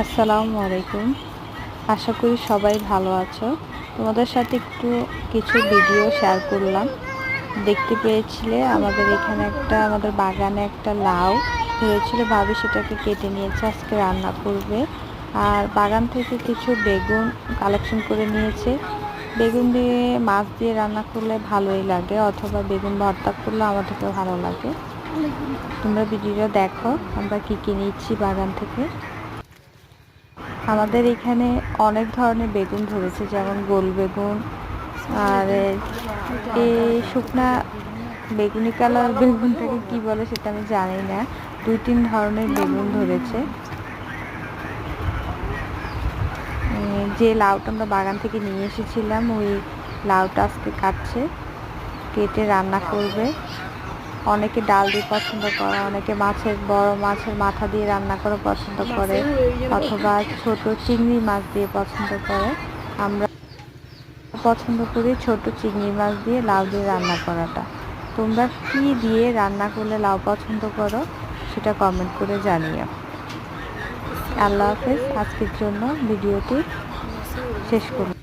আসসালামু আলাইকুম। আশা করি সবাই ভালো আছো। তোমাদের সাথে একটু কিছু ভিডিও শেয়ার করলাম। দেখতে পেয়েছিলে আমাদের বাগানে একটা লাউ ধরেছিল, ভাবি সেটাকে কেটে নিয়েছে, আজকে রান্না করবে। আর বাগান থেকে কিছু বেগুন কালেকশন করে নিয়েছে। বেগুন দিয়ে মাছ দিয়ে রান্না করলে ভালোই লাগে, অথবা বেগুন ভর্তা করলে আমাদেরকে ভালো লাগে। তোমরা ভিডিওটা দেখো আমরা কি নিচ্ছি বাগান থেকে। আমাদের এখানে অনেক ধরনের বেগুন ধরেছে, যেমন গোল বেগুন, আর এই শুকনা বেগুনি কালার বেগুনটাকে কি বলে সেটা আমি জানি না। 2-3 ধরনের বেগুন ধরেছে। যে লাউটা আমরা বাগান থেকে নিয়ে এসেছিলাম, ওই লাউটা আজকে কাটছে, কেটে রান্না করবে। অনেকে ডাল দিয়ে পছন্দ করে, অনেকে বড় মাছের মাথা দিয়ে রান্না করে পছন্দ করে, অথবা ছোট চিংড়ি মাছ দিয়ে পছন্দ করে। আমরা পছন্দ করি ছোট চিংড়ি মাছ দিয়ে লাউ দিয়ে রান্না করাটা। তোমরা কি দিয়ে রান্না করলে লাউ পছন্দ করো সেটা কমেন্ট করে জানিও। আল্লাহ হাফেজ। আজকের জন্য ভিডিওটি শেষ করলাম।